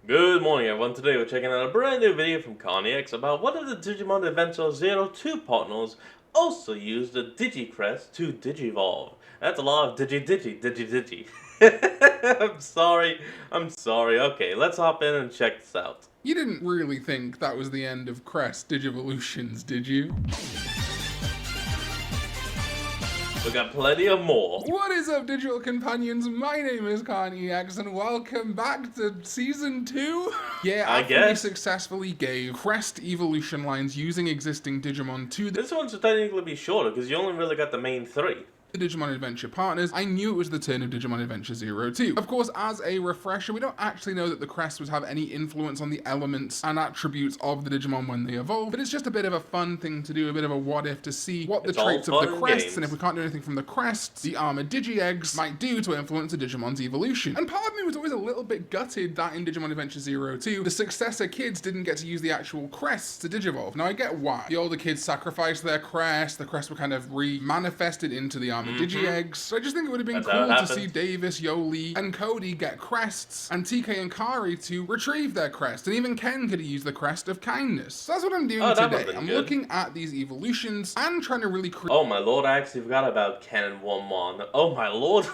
Good morning everyone, today we're checking out a brand new video from CarneyX about one of the Digimon Adventure 02 partners also used the DigiCrest to Digivolve. That's a lot of digi. I'm sorry. Okay, let's hop in and check this out. You didn't really think that was the end of CRESTS Digivolutions, did you? We got plenty of more. What is up, digital companions? My name is CarneyX, and welcome back to Season 2? Yeah, after we successfully gave CREST evolution lines using existing Digimon to this one should technically be shorter, because you only really got the main three. The Digimon Adventure partners, I knew it was the turn of Digimon Adventure 02. Of course, as a refresher, we don't actually know that the crest would have any influence on the elements and attributes of the Digimon when they evolve, but it's just a bit of a fun thing to do, a bit of a what if to see what the traits of the crests, and if we can't do anything from the crests, the armored Digi-Eggs might do to influence a Digimon's evolution. And part of me was always a little bit gutted that in Digimon Adventure 02, the successor kids didn't get to use the actual crests to Digivolve. Now I get why. The older kids sacrificed their crest, the crests were kind of re-manifested into the armored Digi-Eggs. So I just think it would have been cool to see Davis, Yoli, and Cody get crests, and TK and Kari to retrieve their crest, and even Ken could have used the crest of kindness. So that's what I'm doing today. I'm looking at these evolutions and trying to really create— Oh my lord, I actually forgot about Ken and Wonmon. Oh my lord.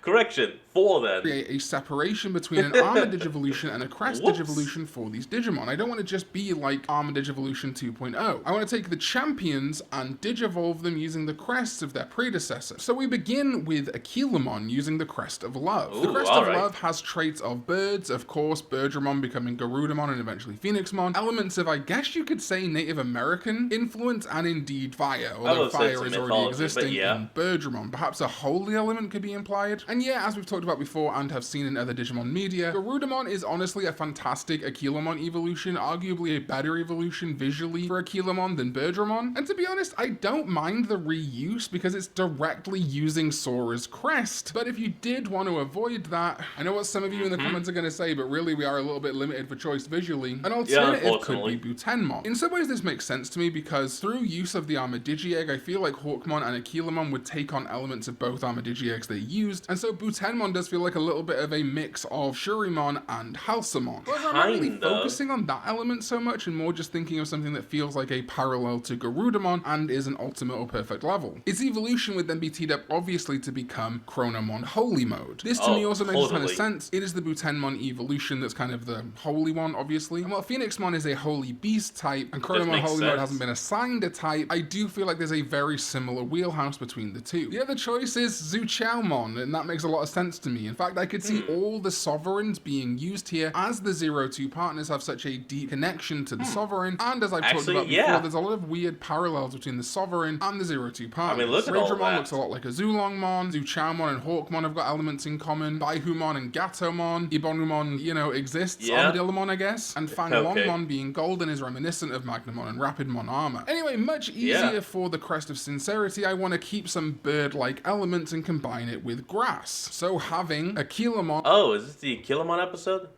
Correction, 4 then. Create a separation between an Armored Digivolution and a Crest Digivolution for these Digimon. I don't want to just be like Armored Digivolution 2.0. I want to take the champions and Digivolve them using the crests of their predecessors. So we begin with Aquilamon using the Crest of Love. The Crest of Love has traits of birds, of course, Birdramon becoming Garudamon and eventually Phoenixmon, elements of, I guess you could say, Native American influence, and indeed fire, although fire is already existing in Birdramon. Perhaps a holy element could be implied. And yeah, as we've talked about before and have seen in other Digimon media, Garudamon is honestly a fantastic Aquilamon evolution, arguably a better evolution visually for Aquilamon than Birdramon. And to be honest, I don't mind the reuse because it's directly using Sora's crest. But if you did want to avoid that, I know what some of you in the comments are going to say, but really we are a little bit limited for choice visually. An alternative could be Butenmon. In some ways this makes sense to me because through use of the Armored Digi-Egg, I feel like Hawkmon and Aquilamon would take on elements of both Armored Digi-Eggs they used, and so Butenmon does feel like a little bit of a mix of Shurimon and Halsamon. However, I'm not really focusing on that element so much and more just thinking of something that feels like a parallel to Garudamon and is an ultimate or perfect level. Its evolution would then be teed up obviously to become Chronomon Holy Mode. This to me also makes a ton of sense. It is the Butenmon evolution that's kind of the holy one, obviously. And while Phoenixmon is a holy beast type and Chronomon Holy Mode hasn't been assigned a type, I do feel like there's a very similar wheelhouse between the two. The other choice is Zuchaomon, and that makes a lot of sense to me. In fact, I could see all the sovereigns being used here as the 02 partners have such a deep connection to the sovereign, and as I've talked about before, there's a lot of weird parallels between the sovereign and the 02 partners. I mean, Raidramon looks a lot like a Zulongmon, Zuchaomon and Hawkmon have got elements in common, Baihumon and Gatomon, Ibonumon, you know, exists, Armadillomon I guess, and Fanglongmon being golden is reminiscent of Magnamon and Rapidmon armor. Anyway, much easier for the Crest of Sincerity, I want to keep some bird-like elements and combine it with grass. So having Aquilamon— Oh, is this the Aquilamon episode?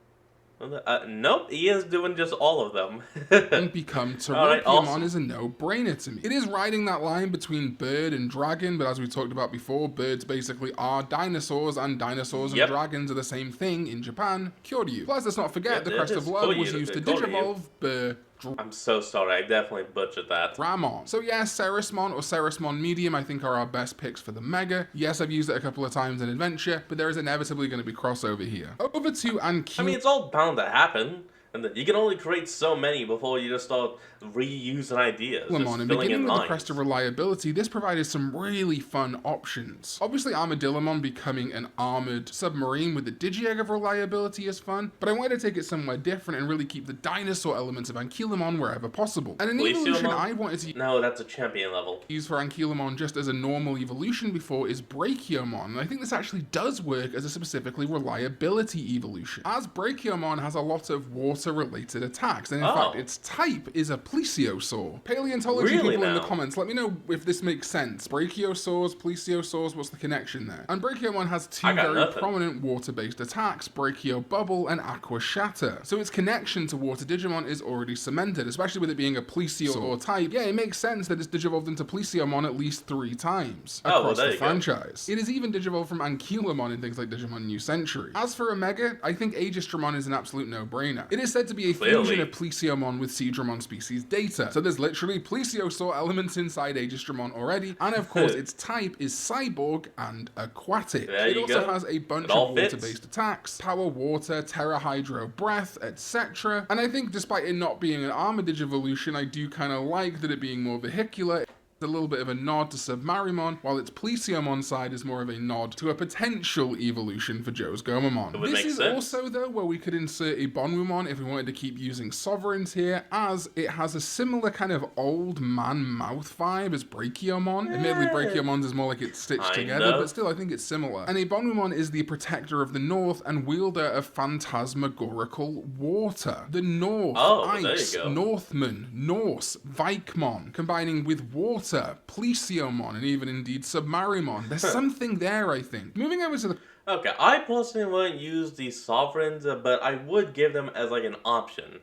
Nope, he is doing just all of them. and become Terrapiamon is a no-brainer to me. It is riding that line between bird and dragon, but as we talked about before, birds basically are dinosaurs, and dinosaurs and dragons are the same thing in Japan. Kyoryu. Plus, let's not forget, the Crest of Love was used to Digivolve I'm so sorry, I definitely butchered that. Ramon. So yeah, Ceresmon or Ceresmon Medium I think are our best picks for the Mega. Yes, I've used it a couple of times in Adventure, but there is inevitably going to be crossover here. Over to Ankylamon. I mean, it's all bound to happen. And you can only create so many before you just start reusing ideas. And beginning with the Crest of Reliability, this provided some really fun options. Obviously, Armadillomon becoming an armored submarine with the Digi-Egg of Reliability is fun, but I wanted to take it somewhere different and really keep the dinosaur elements of Ankylamon wherever possible. And an evolution I wanted to— No, that's a champion level. Use for Ankylamon just as a normal evolution before is Brachiomon, and I think this actually does work as a specifically reliability evolution, as Brachiomon has a lot of water water-related attacks, and in fact, its type is a plesiosaur. Paleontology Really people in the now? comments, let me know if this makes sense. Brachiosaurs, plesiosaurs, what's the connection there? And Brachiomon has two I got very nothing. prominent water-based attacks, Brachio Bubble and Aqua Shatter. So its connection to water Digimon is already cemented, especially with it being a plesiosaur type. Yeah, it makes sense that it's digivolved into Plesiomon at least 3 times across the franchise. It is even digivolved from Ankylomon in things like Digimon New Century. As for Omega, I think Aegistramon is an absolute no-brainer. It is said to be a fusion of Plesiomon with Seadramon species data, so there's literally plesiosaur elements inside Aegistramon already, and of course its type is cyborg and aquatic. It also has a bunch of water-based attacks, power water, terra hydro breath, etc. And I think despite it not being an armor digivolution, I do kind of like that it being more vehicular. A little bit of a nod to Submarimon, while its Plesiomon side is more of a nod to a potential evolution for Joe's Gomamon. This is also, though, where we could insert a Bonwumon if we wanted to keep using sovereigns here, as it has a similar kind of old man mouth vibe as Brachiomon. Admittedly, Brachiomon's is more like it's stitched together, but still, I think it's similar. And a Bonwumon is the protector of the North and wielder of phantasmagorical water. The North, ice, Northman, Norse, Vikemon, combining with water, Plesiomon, and even indeed Submarimon. There's something there, I think. Moving over to the... Okay, I personally wouldn't use these sovereigns, but I would give them as like an option.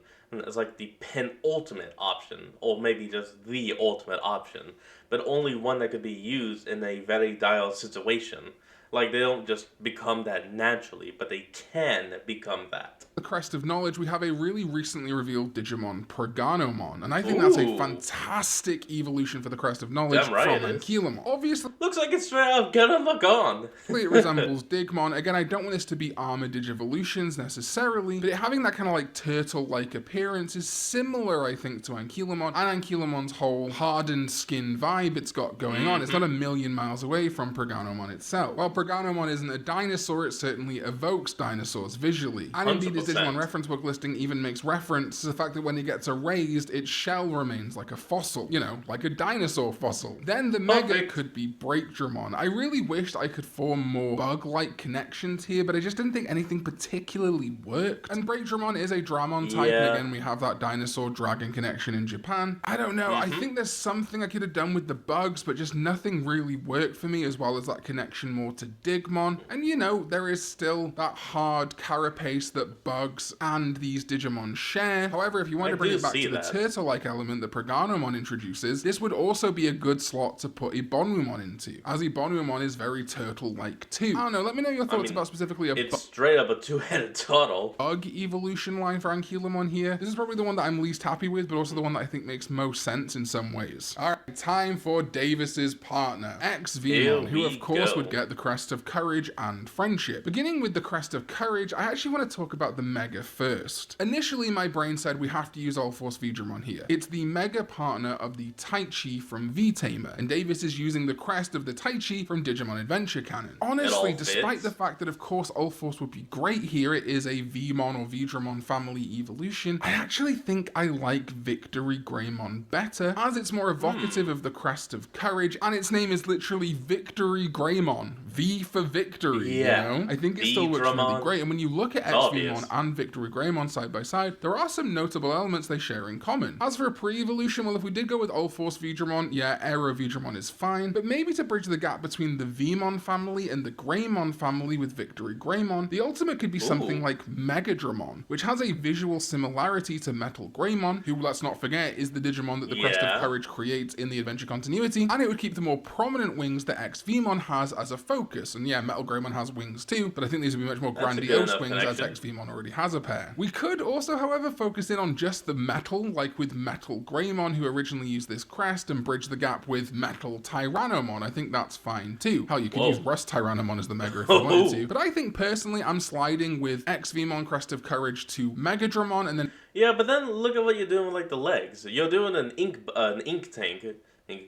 As like the penultimate option, or maybe just the ultimate option. But only one that could be used in a very dire situation. Like, they don't just become that naturally, but they can become that. The Crest of Knowledge, we have a really recently revealed Digimon, Proganomon, and I think that's a fantastic evolution for the Crest of Knowledge from Ankylomon. Obviously, looks like it's straight out of Gurren Lagann. It resembles Digimon. Again, I don't want this to be armor digivolutions necessarily, but it having that kind of like turtle-like appearance is similar, I think, to Ankylomon, and Ankylomon's whole hardened skin vibe it's got going on. It's not a million miles away from Proganomon itself. While Proganomon isn't a dinosaur, it certainly evokes dinosaurs visually. And indeed, his Digimon reference book listing even makes reference to the fact that when he gets erased, its shell remains like a fossil. You know, like a dinosaur fossil. Then the Mega could be Breakdramon. I really wished I could form more bug-like connections here, but I just didn't think anything particularly worked. And Breakdramon is a Dramon type, and again, we have that dinosaur-dragon connection in Japan. I don't know, I think there's something I could have done with the bugs, but just nothing really worked for me, as well as that connection more to Digimon. And you know, there is still that hard carapace that bugs and these Digimon share. However, if you want to bring it back to the turtle-like element that Proganomon introduces, this would also be a good slot to put a Bonwumon into, as a Bonwumon is very turtle-like too. I don't know, let me know your thoughts about specifically it's straight up a two-headed turtle. Bug evolution line for Ankylomon here. This is probably the one that I'm least happy with, but also the one that I think makes most sense in some ways. Alright, time for Davis's partner, XVmon, who of course would get the Crest of Courage and Friendship. Beginning with the Crest of Courage, I actually want to talk about the Mega first. Initially, my brain said we have to use All Force Veedramon here. It's the Mega partner of the Taichi from V-Tamer, and Davis is using the crest of the Taichi from Digimon Adventure Canon. Honestly, despite the fact that of course All Force would be great here, it is a Vmon or Veedramon family evolution, I actually think I like Victory Greymon better, as it's more evocative of the Crest of Courage, and its name is literally Victory Greymon. V for victory, you know? I think it still looks really great, and when you look at XVmon and Victory Greymon side by side, there are some notable elements they share in common. As for a pre-evolution, well, if we did go with All Force Veedramon, yeah, Aero Veedramon is fine, but maybe to bridge the gap between the Vmon family and the Greymon family with Victory Greymon, the ultimate could be something like Megadramon, which has a visual similarity to Metal Greymon, who, let's not forget, is the Digimon that the Crest of Courage creates in the adventure continuity, and it would keep the more prominent wings that XVmon has as a focus. And yeah, Metal Greymon has wings too, but I think these would be much more grandiose wings as XVmon already has a pair. We could also, however, focus in on just the metal, like with Metal Greymon, who originally used this crest, and bridge the gap with Metal Tyrannomon. I think that's fine too. Hell, you could use Rust Tyrannomon as the Mega if you wanted to. But I think personally, I'm sliding with XVmon Crest of Courage to Megadramon, and then... Yeah, but then look at what you're doing with like the legs. You're doing an ink tank.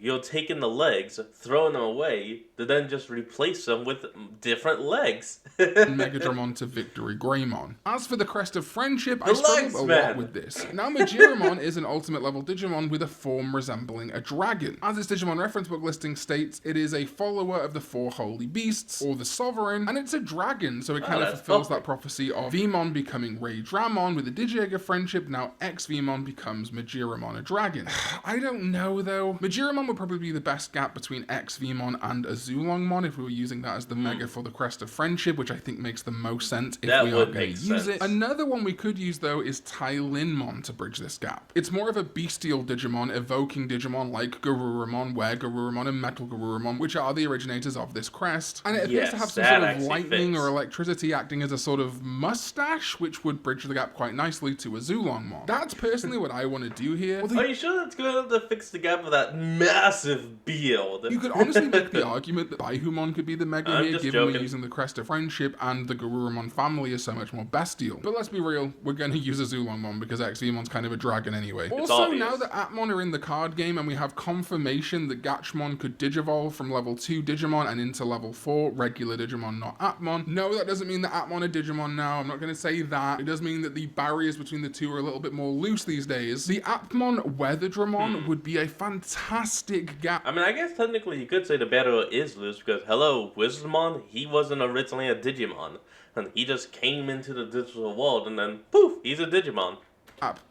You're taking the legs, throwing them away, to then just replace them with different legs. Megadramon to Victory Greymon. As for the Crest of Friendship, The I struggled legs, a lot man. with this. Now, Majiramon is an ultimate level Digimon with a form resembling a dragon. As its Digimon reference book listing states, it is a follower of the four holy beasts, or the Sovereign, and it's a dragon, so it kind of that's fulfills perfect. that prophecy of Vmon becoming Raydramon with a Digiegg of Friendship. Now X-Vmon becomes Majiramon, a dragon. I don't know, though. Majiramon would probably be the best gap between X-Vmon and Azulongmon if we were using that as the mega for the Crest of Friendship, which I think makes the most sense if That we are would going to make use sense. it. Another one we could use, though, is Tylinmon to bridge this gap. It's more of a bestial Digimon, evoking Digimon like Garurumon, Were-Garurumon, and Metal Garurumon, which are the originators of this crest. And it appears to Yes, have some that sort of actually lightning fits. or electricity acting as a sort of mustache, which would bridge the gap quite nicely to Azulongmon. That's personally what I want to do here. Are you sure that's going to fix the gap of that massive build? You could honestly make the argument that Baihumon could be the mega I'm here, just given we're joking. using the Crest of Friendship and the Garurumon family is so much more bestial. But let's be real, we're going to use Azulongmon because XVmon's kind of a dragon anyway. Also, obvious. now that Atmon are in the card game and we have confirmation that Gatchmon could Digivolve from level 2 Digimon and into level 4 regular Digimon, not Atmon. No, that doesn't mean that Atmon are Digimon now. I'm not going to say that. It does mean that the barriers between the two are a little bit more loose these days. The Atmon Weatherdramon would be a fantastic gap. I mean, I guess technically you could say the battle is loose because, hello, Wizardmon, he wasn't originally a Digimon. And he just came into the digital world and then, poof, he's a Digimon.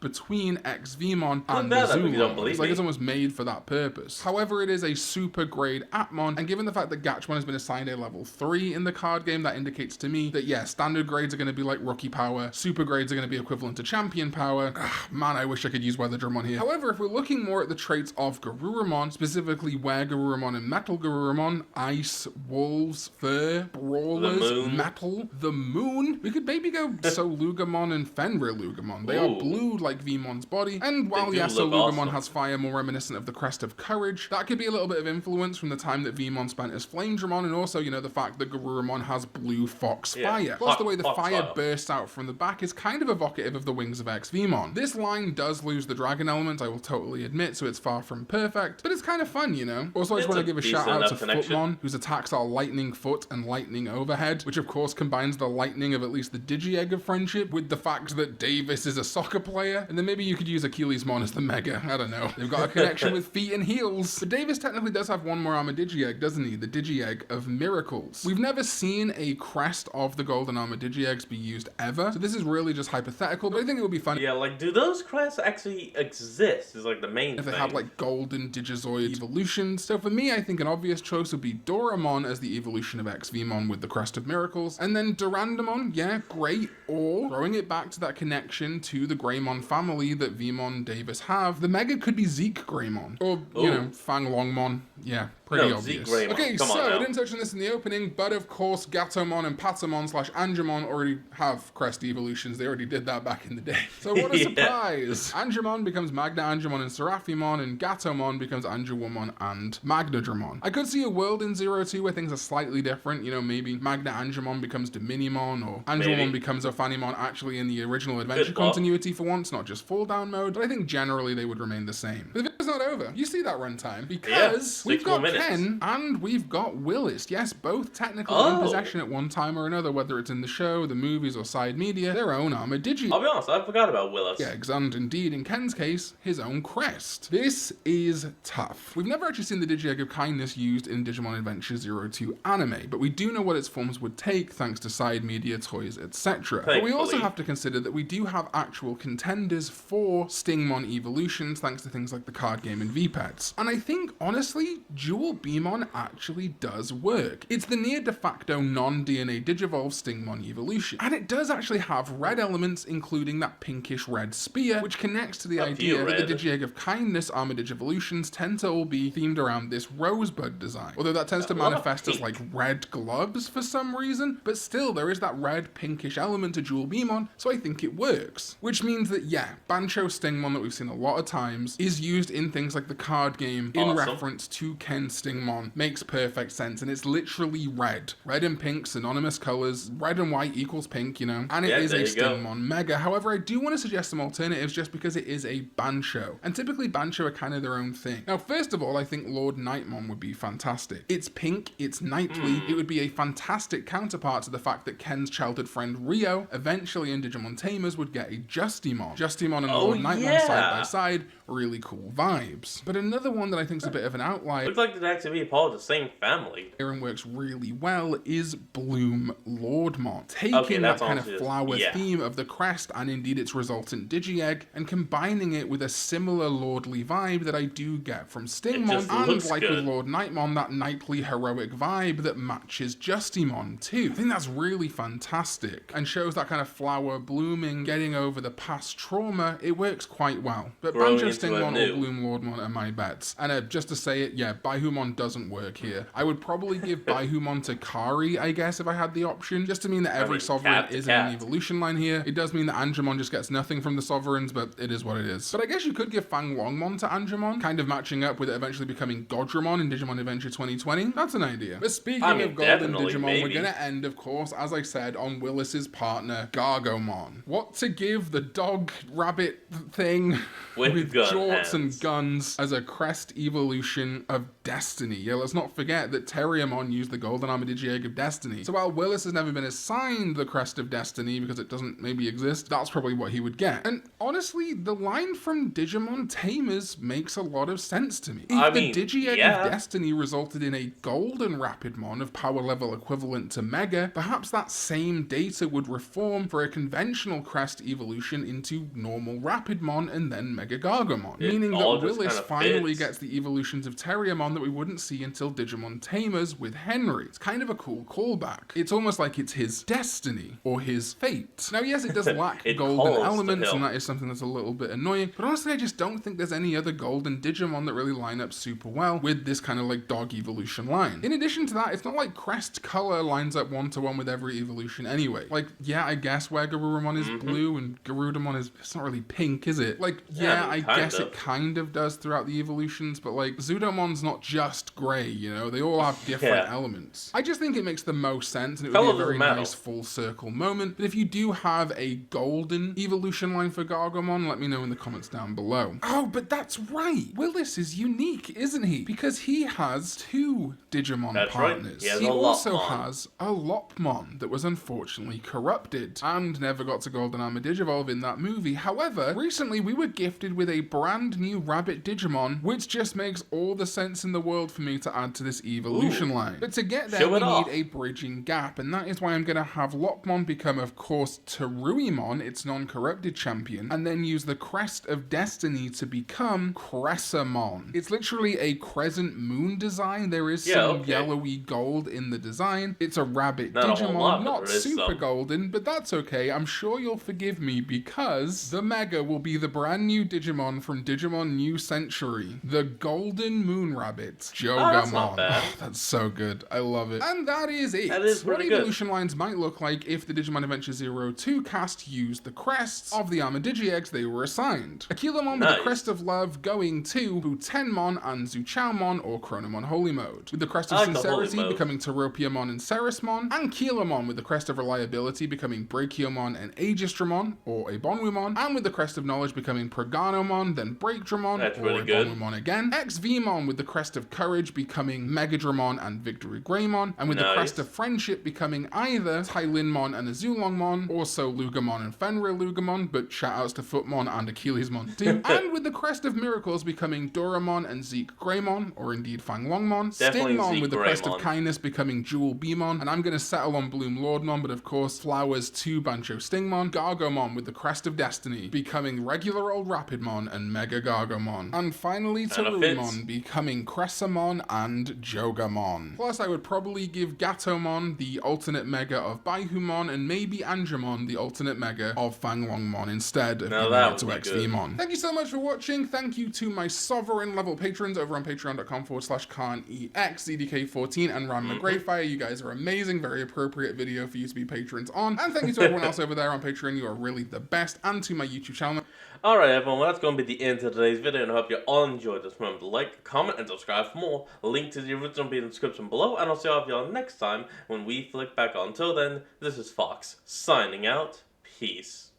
Between XVmon and that up if you don't Azulongmon. believe It's like me. it's almost made for that purpose. However, it is a super grade Atmon, and given the fact that Gatchmon has been assigned a level 3 in the card game, that indicates to me that, yeah, standard grades are going to be like rookie power, super grades are going to be equivalent to champion power. Man, I wish I could use Weatherdramon here. However, if we're looking more at the traits of Garurumon, specifically Were-Garurumon and Metal Garurumon, Ice, Wolves, Fur, Brawlers, The moon. Metal, the Moon, we could maybe go Solugamon and Fenrir-Lugamon. They are Ooh. blue like Vmon's body, and while do yes, look Solugamon awesome. has fire more reminiscent of the Crest of Courage, that could be a little bit of influence from the time that Vmon spent as Flamedramon, and also, you know, the fact that Garurumon has blue fox Yeah, fire. Plus, the way the fox fire fire. bursts out from the back is kind of evocative of the wings of X-Vmon. This line does lose the dragon element, I will totally admit, so it's far from perfect, but it's kind of fun, you know? Also, I just It's want to a give a decent shout out to enough connection. Footmon, whose attacks are Lightning Foot and Lightning Overhead, which of course combines the lightning of at least the Digiegg of Friendship with the fact that Davis is a soccer player, and then maybe you could use Achillesmon as the Mega. I don't know. They've got a connection with feet and heels. But Davis technically does have one more armor Digiegg, doesn't he? The Digiegg of Miracles. We've never seen a crest of the Golden Armor Digieggs be used ever, so this is really just hypothetical, but I think it would be fun Yeah, like, do those crests actually exist? Is like the main if thing. they had like golden Digizoid evolutions. So for me, I think an obvious choice would be Doramon as the evolution of XVmon with the Crest of Miracles. And then Durandamon, yeah, great. Or throwing it back to that connection to the Greymon family that Vmon Davis have, the Mega could be Zeke Greymon. Or, you Ooh. know, Fang Longmon. Yeah, pretty No, obvious. Zeke Greymon. Okay, Come on so I now. didn't touch on this in the opening, but of course Gatomon and Patamon / Angemon already have Crest evolutions. They already did that back in the day. So what a Yeah. surprise! Angemon becomes Magna Angemon and Seraphimon, and Gatomon becomes Angelwomon and Magnadramon. I could see a world in 02 where things are slightly different. You know, maybe Magna Angemon becomes Dominimon, or Angelwomon Maybe. becomes Ophanimon actually in the original adventure Good thought. continuity for once, not just fall down mode. But I think generally they would remain the same. But the video's not over. You see that runtime because we've 6 more got minutes. Ken and we've got Willis. Yes, both technically in Oh. possession at one time or another, whether it's in the show, the movies, or side media, their own armor Digi. I'll be honest, I forgot about Willis. Eggs, and indeed, in Ken's case, his own crest. This is tough. We've never actually seen the Digiegg of Kindness used in Digimon Adventure 02 anime, but we do know what its forms would take thanks to side media, toys, etc. But we also Thankfully. have to consider that we do have actual contenders for Stingmon evolutions thanks to things like the card game and VPETs. And I think, honestly, Dual Beamon actually does work. It's the near de facto non-DNA Digivolve Stingmon evolution. And it does actually have red elements, including that pinkish red spear, which connects to the A idea few that the red. Digiegg of Kindness armor Digivolutions tend to all be themed around this rosebud design. Although that tends to A lot of manifest as pink. like red gloves for some reason, but still there is that red pinkish element to Dual Beamon, so I think it works. Which means that, yeah, Bancho Stingmon that we've seen a lot of times is used in things like the card game in reference to Ken Stingmon makes perfect sense, and it's literally red. Red and pink, synonymous colors. Red and white equals pink, you know, and it is a Stingmon Mega. However, I do want to suggest some alternatives just because it is a Bancho, and typically Bancho are kind of their own thing. Now, first of all, I think Lord Nightmon would be fantastic. It's pink, it's knightly, it would be a fantastic counterpart to the fact that Ken's childhood friend Rio, eventually in Digimon Tamers, would get a Justimon. Justimon and Lord Nightmon side by side, really cool vibes. But another one that I think is a bit of an outlier, looks like they'd actually be part of the same family, and works really well, is Bloom Lordmon. Taking that kind of flower theme of the crest and indeed its resultant Digi-Egg and combining it with a similar lordly vibe that I do get from Stingmon, and like with Lord Nightmon, that knightly heroic vibe that matches Justimon too. I think that's really fantastic and shows that kind of flower blooming, getting over the past trauma. It works quite well. But Banjo Stingmon or Bloom Lordmon are my bets. And just to say it, yeah, Baihumon doesn't work here. I would probably give Baihumon to Kari, I guess, if I had the option, just to mean that every sovereign is in an evolution line here. It does mean that Angemon just gets nothing from the sovereigns, but it is what it is. But I guess you could give Fang Longmon to Angemon, kind of matching up with it eventually becoming Godramon in Digimon Adventure 2020. That's an idea. But speaking of Golden Digimon, we're gonna end, of course, as I said, on Willis's partner, Gargomon. What to give the dog rabbit thing with jorts and guns as a crest evolution of Destiny? Yeah, let's not forget that Terriermon used the Golden Armor Digi-Egg of Destiny. So while Willis has never been assigned the crest of Destiny because it doesn't maybe exist, that's probably what he would get. And honestly, the line from Digimon Tamers makes a lot of sense to me. If the Digi-Egg of Destiny resulted in a Golden Rapidmon of power level equivalent to Mega, perhaps that same data would reform for a conventional crest evolution into normal Rapidmon and then Mega Gargomon, meaning that Willis finally gets the evolutions of Terriermon that we wouldn't see until Digimon Tamers with Henry. It's kind of a cool callback. It's almost like it's his destiny or his fate. Now, yes, it does lack golden elements, and that is something that's a little bit annoying, but honestly, I just don't think there's any other golden Digimon that really line up super well with this kind of like dog evolution line. In addition to that, it's not like crest color lines up one-to-one with every evolution anyway. Like, yeah, I guess where Garurumon is blue and Garudamon is, it's not really pink, is it? Like, yeah, I guess it kind of does throughout the evolutions, but like, Zudomon's not just grey, you know? They all have different elements. I just think it makes the most sense, and it would be a very nice full circle moment. But if you do have a golden evolution line for Gargomon, let me know in the comments down below. Oh, but that's right! Willis is unique, isn't he? Because he has two Digimon partners. Right. He also has a Lopmon that was unfortunately corrupted and never got to Golden Armor Digivolve in that movie. However, recently we were gifted with a brand new Rabbit Digimon, which just makes all the sense in the world for me to add to this evolution line. But to get there, we need a bridging gap, and that is why I'm going to have Lopmon become, of course, Teruimon, its non-corrupted champion, and then use the Crest of Destiny to become Cressamon. It's literally a crescent moon design. There is some yellowy gold in the design. It's a Rabbit Digimon, not super golden, but that's okay. I'm sure you'll forgive me because the Mega will be the brand new Digimon from Digimon New Century, the Golden Moon Rabbit, Jogamon. That's so good. I love it. And that is it. That is what evolution lines might look like if the Digimon Adventure 02 cast used the crests of the Armor Digi-Eggs they were assigned. Akilamon with the Crest of Love going to Butenmon and Zuchaomon or Chronomon Holy Mode, with the Crest of Sincerity becoming Teropiamon and Ceresmon, and Keelamon with the Crest of Reliability becoming Brachiomon and Aegistramon or Ebonwimon, and with the Crest of Knowledge becoming Proganomon, then Breakdramon or Ebonwimon again, XVmon with the Crest of Courage becoming Megadramon and Victory Greymon, and with the Crest of Friendship becoming either Tylinmon and Azulongmon, also Lugamon and Fenrir Lugamon, but shoutouts to Footmon and Achillesmon too, and with the Crest of Miracles becoming Doramon and Zeke Greymon, or indeed Fang Longmon, Stingmon with the Crest of Kindness becoming Jewel Beamon, and I'm going to settle on Bloom Lordmon, but of course flowers to Bancho Stingmon, Gargomon with the Crest of Destiny becoming regular old Rapidmon and Mega Gargomon, and finally Teruimon becoming Cressamon and Jogamon. Plus I would probably give Gatomon the alternate Mega of Baihumon, and maybe Angemon the alternate Mega of Fang Longmon instead of giving it to XVmon. Thank you so much for watching. Thank you to my sovereign level patrons over on patreon.com/KhanEX, ZDK14 and Ram McGrayfire. You guys are amazing. Very appropriate video for you to be patrons on. And thank you to everyone else over there on Patreon. You are really the best. And to my YouTube channel. Alright everyone, well, that's going to be the end of today's video, and I hope you all enjoyed this. Remember to like, comment, and subscribe for more. Link to the original will be in the description below, and I'll see all of y'all next time when we flick back on. Until then, this is Fox, signing out. Peace.